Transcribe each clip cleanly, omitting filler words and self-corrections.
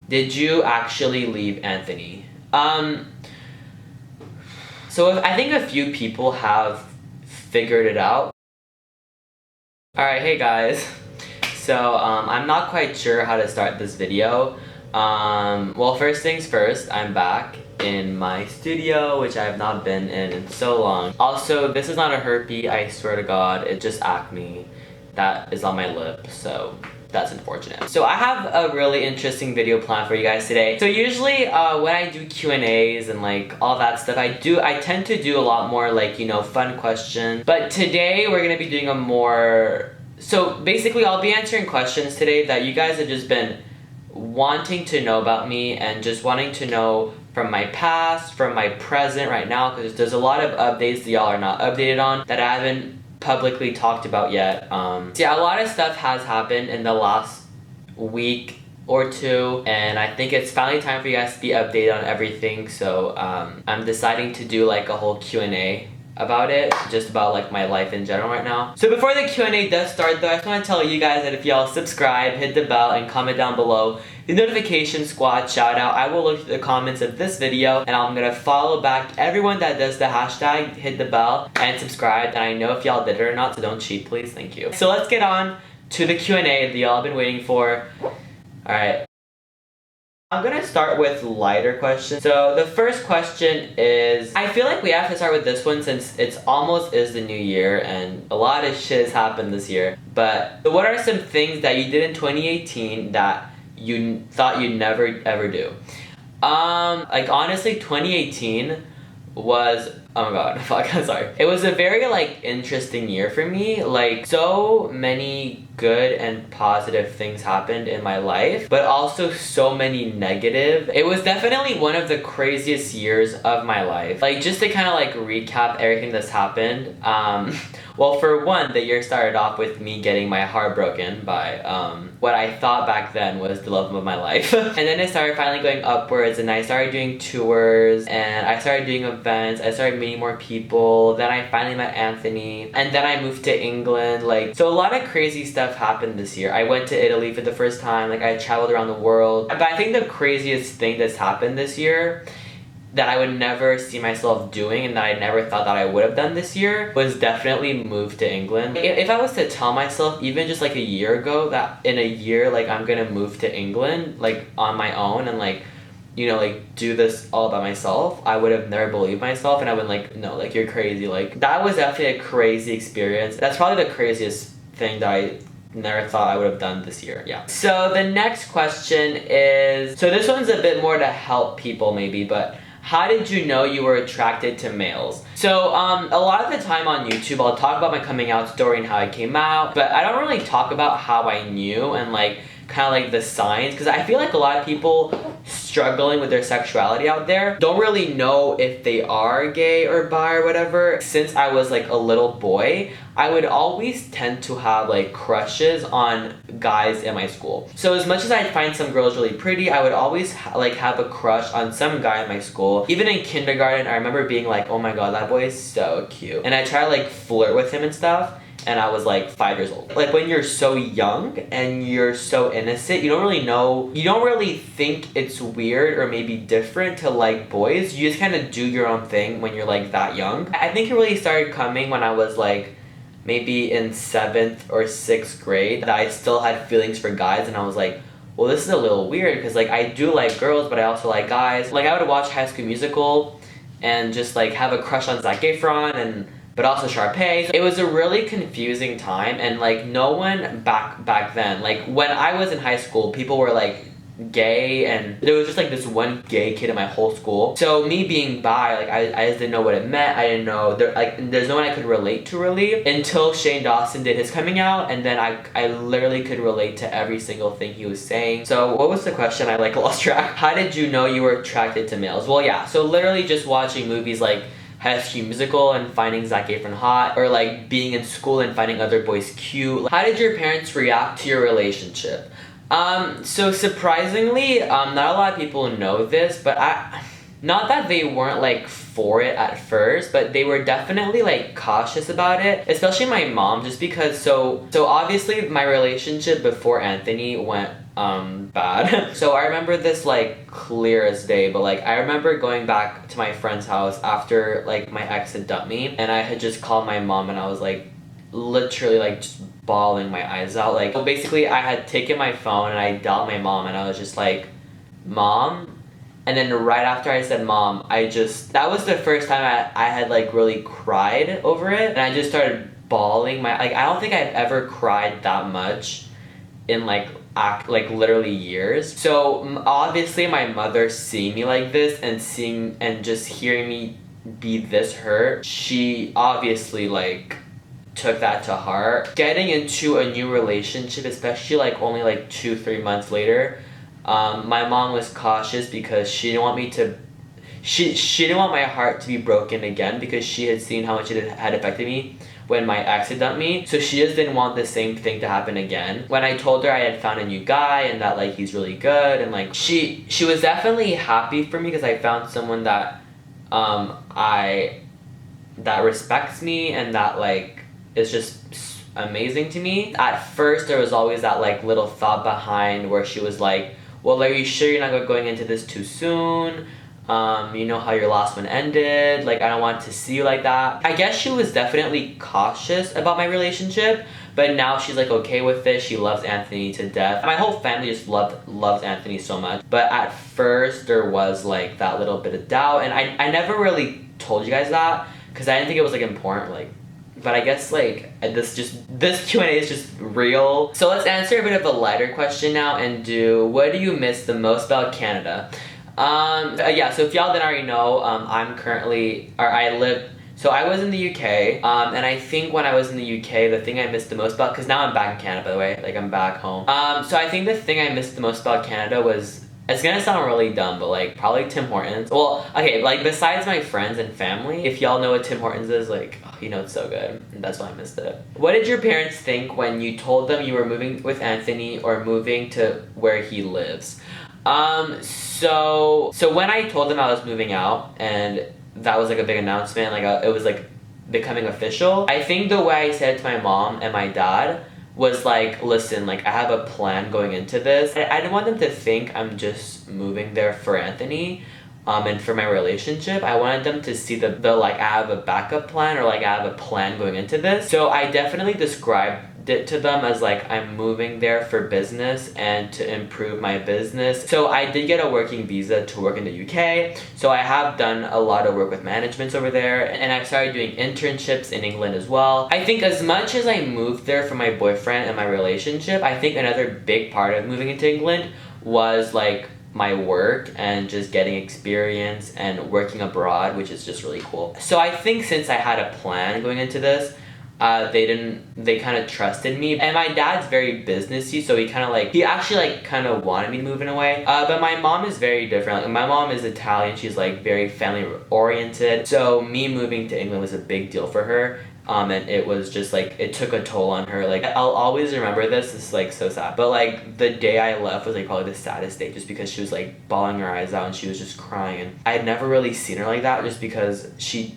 Did you actually leave Anthony? So I think a few people have figured it out. Alright, hey guys. So, I'm not quite sure how to start this video. Well, first things first, I'm back in my studio, which I have not been in so long. Also, this is not a herpy, I swear to God, it's just acne that is on my lip, so that's unfortunate. So I have a really interesting video planned for you guys today. So usually when I do Q&As and like all that stuff, I tend to do a lot more like, you know, fun questions. But today we're gonna be doing a more, so basically I'll be answering questions today that you guys have just been wanting to know about me and just wanting to know from my past, from my present right now, because there's a lot of updates that y'all are not updated on that I haven't publicly talked about yet. So yeah, a lot of stuff has happened in the last week or two, and I think it's finally time for you guys to be updated on everything. So I'm deciding to do like a whole Q&A about it, just about like my life in general right now. So before the Q&A does start though, I just want to tell you guys that if y'all subscribe, hit the bell, and comment down below the notification squad shout out, I will look through the comments of this video and I'm gonna follow back everyone that does the hashtag hit the bell and subscribe. And I know if y'all did it or not, so don't cheat please, thank you. So let's get on to the Q&A that y'all been waiting for. Alright, I'm gonna start with lighter questions. So the first question is, I feel like we have to start with this one since it's almost is the new year and a lot of shit has happened this year. But what are some things that you did in 2018 that you thought you'd never ever do? Like honestly, 2018 was, oh my god, fuck, I'm sorry. It was a very like interesting year for me. Like so many good and positive things happened in my life, but also so many negative. It was definitely one of the craziest years of my life. Like just to kind of like recap everything that's happened. Well, for one, the year started off with me getting my heart broken by what I thought back then was the love of my life. And then it started finally going upwards and I started doing tours and I started doing events. I started meeting more people. Then I finally met Anthony and then I moved to England. Like, so a lot of crazy stuff happened this year. I went to Italy for the first time. Like I traveled around the world. But I think the craziest thing that's happened this year that I would never see myself doing and that I never thought that I would have done this year was definitely move to England. If I was to tell myself even just like a year ago that in a year like I'm gonna move to England like on my own and like, you know, like do this all by myself, I would have never believed myself and I would like, no, like you're crazy. Like that was definitely a crazy experience. That's probably the craziest thing that I never thought I would have done this year. Yeah. So the next question is, so this one's a bit more to help people maybe, but how did you know you were attracted to males? So a lot of the time on YouTube I'll talk about my coming out story and how I came out, but I don't really talk about how I knew and like kind of like the signs, because I feel like a lot of people struggling with their sexuality out there don't really know if they are gay or bi or whatever. Since I was like a little boy, I would always tend to have like crushes on guys in my school. So as much as I'd find some girls really pretty, I would always like have a crush on some guy in my school. Even in kindergarten, I remember being like, oh my god, that boy is so cute. And I try to like flirt with him and stuff. And I was like 5 years old. Like when you're so young and you're so innocent, you don't really know, you don't really think it's weird or maybe different to like boys. You just kind of do your own thing when you're like that young. I think it really started coming when I was like maybe in 7th or 6th grade that I still had feelings for guys and I was like, well, this is a little weird because like I do like girls but I also like guys. Like I would watch High School Musical and just like have a crush on Zac Efron but also Sharpay. It was a really confusing time and like no one back then, like when I was in high school, people were like gay and there was just like this one gay kid in my whole school. So me being bi, like I just didn't know what it meant. I didn't know, there's no one I could relate to really until Shane Dawson did his coming out and then I literally could relate to every single thing he was saying. So what was the question? I like lost track. How did you know you were attracted to males? Well yeah, so literally just watching movies like High School Musical and finding Zac Efron hot, or like being in school and finding other boys cute. How did your parents react to your relationship? So surprisingly, not a lot of people know this, but not that they weren't like for it at first, but they were definitely like cautious about it, especially my mom, just because so obviously my relationship before Anthony went bad. So I remember this like clear as day, but like I remember going back to my friend's house after like my ex had dumped me, and I had just called my mom and I was like literally like just bawling my eyes out. Like basically I had taken my phone and I dialed my mom and I was just like, Mom. And then right after I said mom, that was the first time I had like really cried over it, and I just started bawling I don't think I've ever cried that much in like literally years. So obviously my mother seeing me like this and just hearing me be this hurt, she obviously like took that to heart. Getting into a new relationship, especially like only like 2-3 months later, my mom was cautious because she didn't want me to she didn't want my heart to be broken again, because she had seen how much it had affected me when my ex had dumped me. So she just didn't want the same thing to happen again. When I told her I had found a new guy and that like he's really good, and like she was definitely happy for me because I found someone that that respects me and that like is just amazing to me. At first there was always that like little thought behind where she was like, well, are you sure you're not going into this too soon? You know how your last one ended, like I don't want to see you like that. I guess she was definitely cautious about my relationship, but now she's like okay with it. She loves Anthony to death. My whole family just loves Anthony so much. But at first there was like that little bit of doubt, and I never really told you guys that because I didn't think it was like important, like, but I guess like this Q&A is just real. So let's answer a bit of a lighter question now and do, what do you miss the most about Canada? Yeah, so if y'all didn't already know, so I was in the UK, and I think when I was in the UK, the thing I missed the most about, because now I'm back in Canada by the way, like I'm back home. So I think the thing I missed the most about Canada was, it's gonna sound really dumb, but like probably Tim Hortons. Well, okay, like besides my friends and family, if y'all know what Tim Hortons is, like, oh, you know it's so good. And that's why I missed it. What did your parents think when you told them you were moving with Anthony or moving to where he lives? So when I told them I was moving out and that was like a big announcement, like it was like becoming official, I think the way I said it to my mom and my dad was like, listen, like I have a plan going into this. I didn't want them to think I'm just moving there for Anthony and for my relationship. I wanted them to see the like I have a backup plan, or like I have a plan going into this. So I definitely described it to them as like I'm moving there for business and to improve my business. So I did get a working visa to work in the UK. So I have done a lot of work with managements over there, and I've started doing internships in England as well. I think as much as I moved there for my boyfriend and my relationship, I think another big part of moving into England was like my work and just getting experience and working abroad, which is just really cool. So I think since I had a plan going into this, they kind of trusted me. And my dad's very businessy, so he actually kind of wanted me to move in a way. But my mom is very different. Like, my mom is Italian, she's like very family oriented. So me moving to England was a big deal for her. And it was just like, it took a toll on her. Like, I'll always remember this. It's like so sad. But like the day I left was like probably the saddest day, just because she was like bawling her eyes out and she was just crying. And I had never really seen her like that, just because she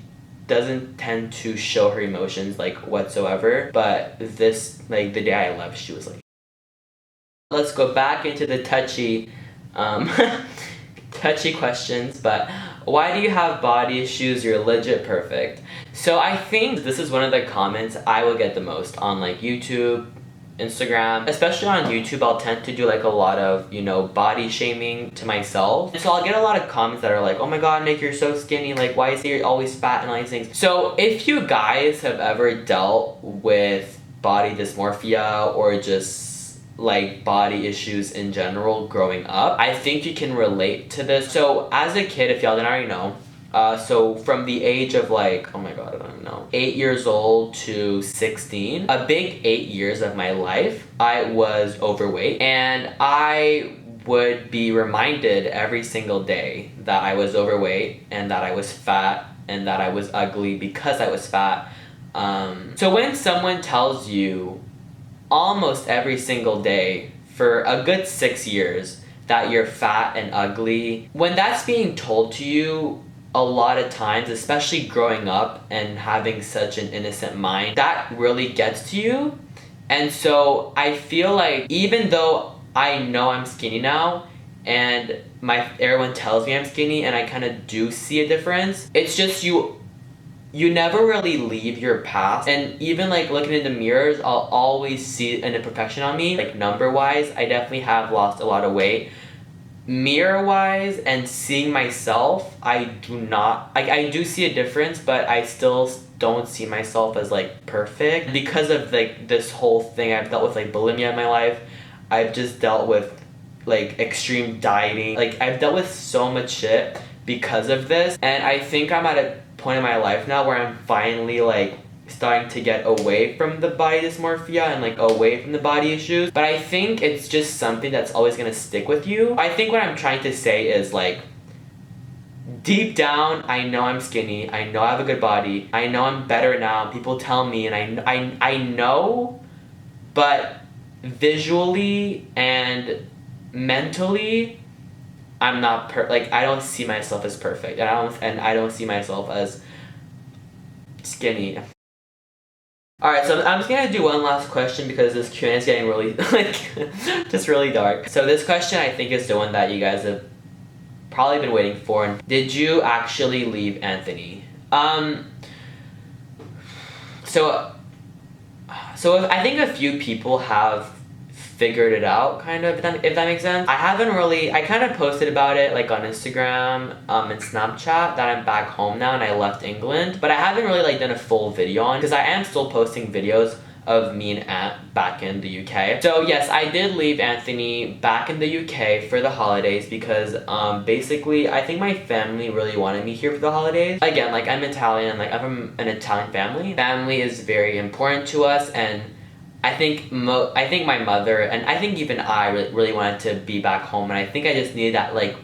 doesn't tend to show her emotions like whatsoever. But this, like the day I left, she was like. Let's go back into the touchy touchy questions. But why do you have body issues? You're legit perfect. So I think this is one of the comments I will get the most on like YouTube, Instagram. Especially on YouTube, I'll tend to do like a lot of, you know, body shaming to myself. And so I'll get a lot of comments that are like, oh my god, Nick, you're so skinny, like why is he always fat and all these things. So if you guys have ever dealt with body dysmorphia or just like body issues in general growing up, I think you can relate to this. So as a kid, if y'all didn't already know, so from the age of like, oh my god, I don't even know, 8 years old to 16, a big 8 years of my life, I was overweight. And I would be reminded every single day that I was overweight and that I was fat and that I was ugly because I was fat. So when someone tells you almost every single day for a good 6 years that you're fat and ugly. When that's being told to you a lot of times, especially growing up and having such an innocent mind, that really gets to you. And so I feel like even though I know I'm skinny now and everyone tells me I'm skinny and I kind of do see a difference, it's just you never really leave your past. And even like looking in the mirrors, I'll always see an imperfection on me. Like number wise, I definitely have lost a lot of weight. Mirror wise and seeing myself, I do see a difference, but I still don't see myself as like perfect because of like this whole thing. I've dealt with like bulimia in my life. I've just dealt with like extreme dieting. Like I've dealt with so much shit because of this, and I think I'm at a point in my life now where I'm finally like starting to get away from the body dysmorphia and like away from the body issues. But I think it's just something that's always gonna stick with you. I think what I'm trying to say is like, deep down, I know I'm skinny, I know I have a good body, I know I'm better now, people tell me, and I know, but visually and mentally, I'm not like, I don't see myself as perfect, and I don't see myself as skinny. Alright, so I'm just gonna do one last question because this Q&A is getting really, like, just really dark. So this question I think is the one that you guys have probably been waiting for. Did you actually leave Anthony? So I think a few people have figured it out, kind of, if that makes sense. I kind of posted about it like on Instagram and Snapchat that I'm back home now and I left England, but I haven't really like done a full video on, because I am still posting videos of me and Ant back in the UK. So yes, I did leave Anthony back in the UK for the holidays because basically I think my family really wanted me here for the holidays. Again, like I'm Italian, like I'm from an Italian family. Family is very important to us, and I think my mother and I think even I really wanted to be back home, and I think I just needed that like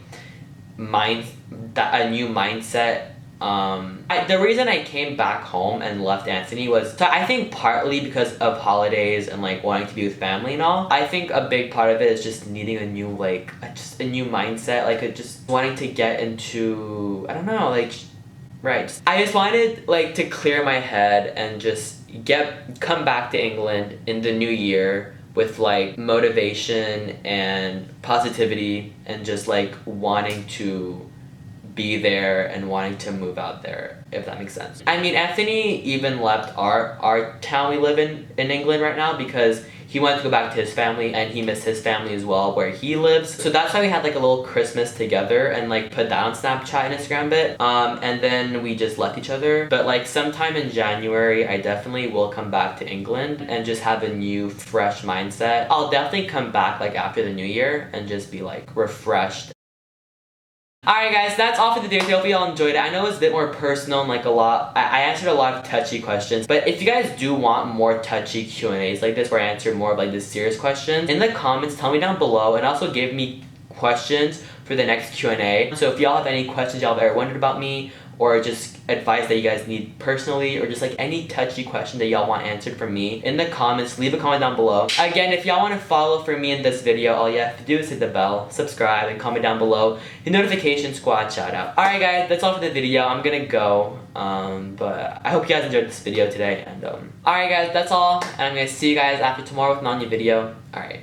a new mindset. The reason I came back home and left Anthony was, so I think partly because of holidays and like wanting to be with family and all. I think a big part of it is just needing a new like just a new mindset, like just wanting to get into, I don't know, like, right. I just wanted like to clear my head and just come back to England in the new year with like motivation and positivity and just like wanting to be there and wanting to move out there, if that makes sense. I mean, Anthony even left our town we live in England right now because he wanted to go back to his family and he missed his family as well where he lives. So that's why we had like a little Christmas together and like put that on Snapchat and Instagram bit. And then we just left each other. But like sometime in January, I definitely will come back to England and just have a new fresh mindset. I'll definitely come back like after the new year and just be like refreshed. Alright guys, that's all for the video. Hope you all enjoyed it. I know it was a bit more personal and like I answered a lot of touchy questions, but if you guys do want more touchy Q&As like this where I answer more of like the serious questions, in the comments tell me down below, and also give me questions for the next Q&A. So if y'all have any questions y'all have ever wondered about me, or just advice that you guys need personally, or just like any touchy question that y'all want answered from me, in the comments, leave a comment down below. Again, if y'all want to follow for me in this video, all you have to do is hit the bell, subscribe, and comment down below. The notification squad shout out. Alright guys, that's all for the video. I'm gonna go, but I hope you guys enjoyed this video today, and alright guys, that's all, and I'm gonna see you guys after tomorrow with an all new video. Alright.